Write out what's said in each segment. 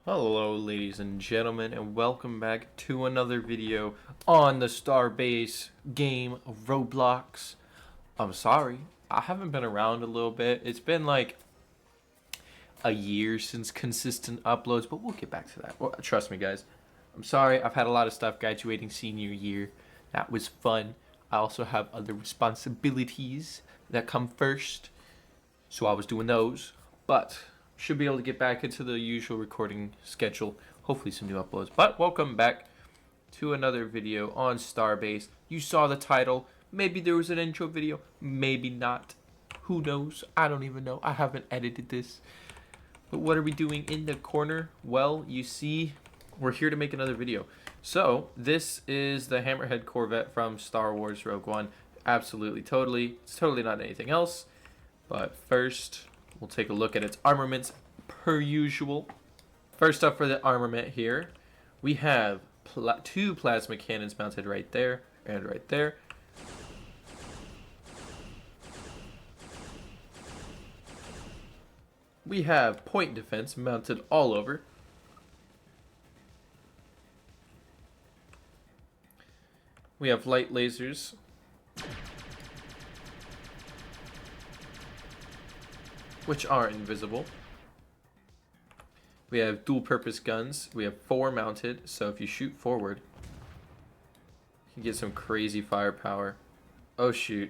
Hello ladies and gentlemen, and welcome back to another video on the STARBASE game Roblox. I'm sorry, I haven't been around a little bit. It's been like a year since consistent uploads, but we'll get back to that. Well, trust me guys, I'm sorry, I've had a lot of stuff graduating senior year. That was fun. I also have other responsibilities that come first, so I was doing those, but should be able to get back into the usual recording schedule. Hopefully some new uploads. But welcome back to another video on Starbase. You saw the title. Maybe there was an intro video. Maybe not. Who knows? I don't even know. I haven't edited this. But what are we doing in the corner? Well, you see, we're here to make another video. So this is the Hammerhead Corvette from Star Wars Rogue One. Absolutely, totally. It's totally not anything else. But first, we'll take a look at its armaments per usual. First up for the armament here, we have two plasma cannons mounted right there and right there. We have point defense mounted all over. We have light lasers. Which are invisible. We have dual purpose guns. We have 4 mounted, so if you shoot forward, you can get some crazy firepower. Oh shoot.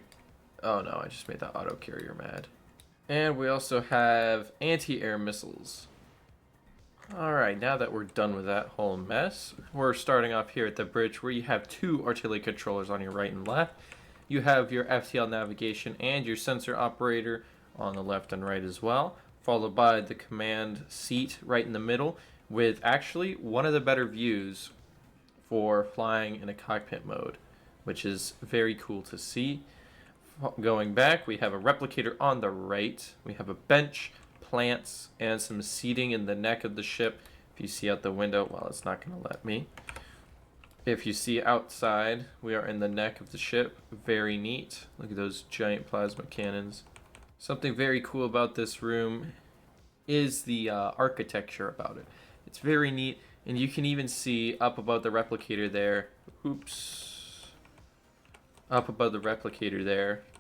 Oh no, I just made that auto carrier mad. And we also have anti-air missiles. Alright, now that we're done with that whole mess, we're starting off here at the bridge where you have 2 artillery controllers on your right and left. You have your FTL navigation and your sensor operator on the left and right as well, followed by the command seat right in the middle with actually one of the better views for flying in a cockpit mode, which is very cool to see. Going back, we have a replicator on the right. We have a bench, plants, and some seating in the neck of the ship. If you see out the window, well, it's not going to let me. If you see outside, we are in the neck of the ship. Very neat. Look at those giant plasma cannons. Something very cool about this room is the architecture about it. It's very neat, and you can even see up above the replicator there. Oops. Up above the replicator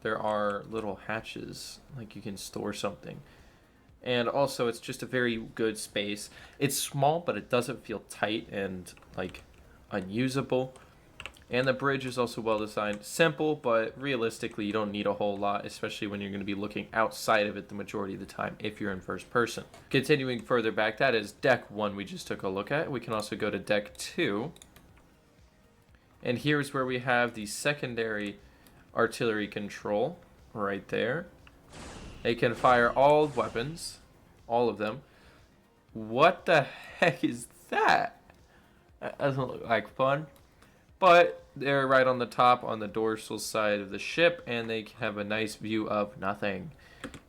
there are little hatches, like you can store something. And also, it's just a very good space. It's small, but it doesn't feel tight and like unusable. And the bridge is also well designed. Simple, but realistically, you don't need a whole lot, especially when you're going to be looking outside of it the majority of the time if you're in first person. Continuing further back, that is deck 1 we just took a look at. We can also go to deck 2. And here's where we have the secondary artillery control right there. They can fire all weapons, all of them. What the heck is that? That doesn't look like fun. But they're right on the top on the dorsal side of the ship, and they have a nice view of nothing.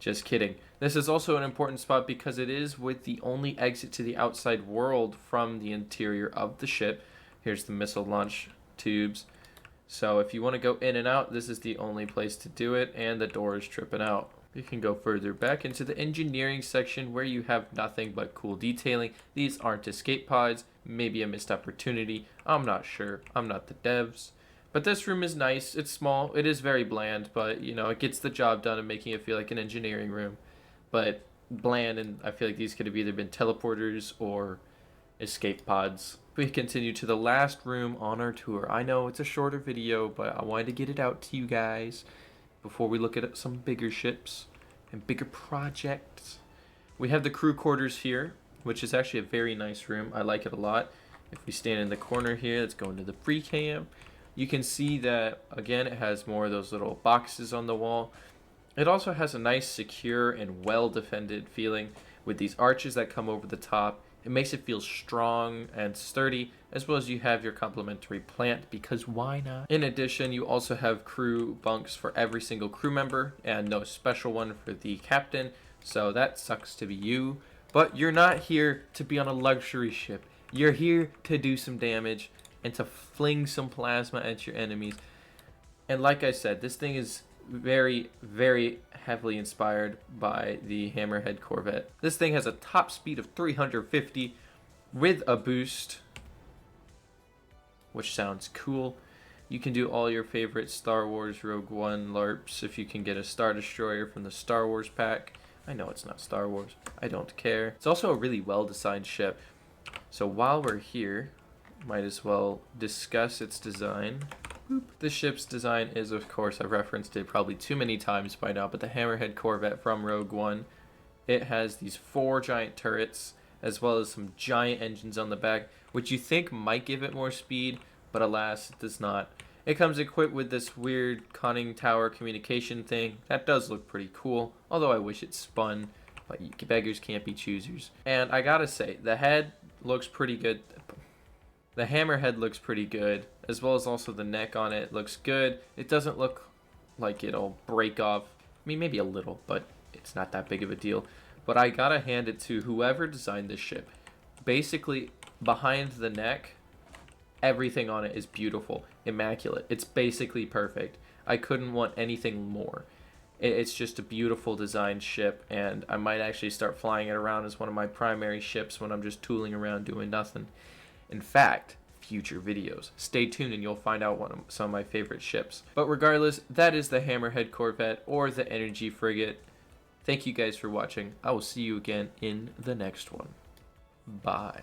Just kidding. This is also an important spot because it is with the only exit to the outside world from the interior of the ship. Here's the missile launch tubes. So if you want to go in and out, this is the only place to do it, and the door is tripping out. You can go further back into the engineering section where you have nothing but cool detailing. These aren't escape pods, maybe a missed opportunity. I'm not sure. I'm not the devs. But this room is nice. It's small. It is very bland, but you know, it gets the job done and making it feel like an engineering room. But bland, and I feel like these could have either been teleporters or escape pods. We continue to the last room on our tour. I know it's a shorter video, but I wanted to get it out to you guys before we look at some bigger ships and bigger projects. We have the crew quarters here, which is actually a very nice room. I like it a lot. If we stand in the corner here, let's go into the free cam. You can see that, again, it has more of those little boxes on the wall. It also has a nice, secure, and well-defended feeling with these arches that come over the top. It makes it feel strong and sturdy, as well as you have your complimentary plant, because why not? In addition, you also have crew bunks for every single crew member, and no special one for the captain, so that sucks to be you. But you're not here to be on a luxury ship. You're here to do some damage and to fling some plasma at your enemies. And like I said, this thing is very, very heavily inspired by the Hammerhead Corvette. This thing has a top speed of 350, with a boost, which sounds cool. You can do all your favorite Star Wars Rogue One LARPs if you can get a Star Destroyer from the Star Wars pack. I know it's not Star Wars. I don't care. It's also a really well-designed ship. So while we're here, might as well discuss its design. The ship's design is, of course, I've referenced it probably too many times by now, but the Hammerhead Corvette from Rogue One. It has these 4 giant turrets, as well as some giant engines on the back, which you think might give it more speed, but alas, it does not. It comes equipped with this weird conning tower communication thing. That does look pretty cool, although I wish it spun, but beggars can't be choosers. And I gotta say, the head looks pretty good. The hammerhead looks pretty good, as well as also the neck on it looks good. It doesn't look like it'll break off. I mean, maybe a little, but it's not that big of a deal. But I gotta hand it to whoever designed this ship. Basically, behind the neck, everything on it is beautiful, immaculate. It's basically perfect. I couldn't want anything more. It's just a beautiful designed ship, and I might actually start flying it around as one of my primary ships when I'm just tooling around doing nothing. In fact, future videos. Stay tuned and you'll find out some of my favorite ships. But regardless, that is the Hammerhead Corvette or the Energy Frigate. Thank you guys for watching. I will see you again in the next one. Bye.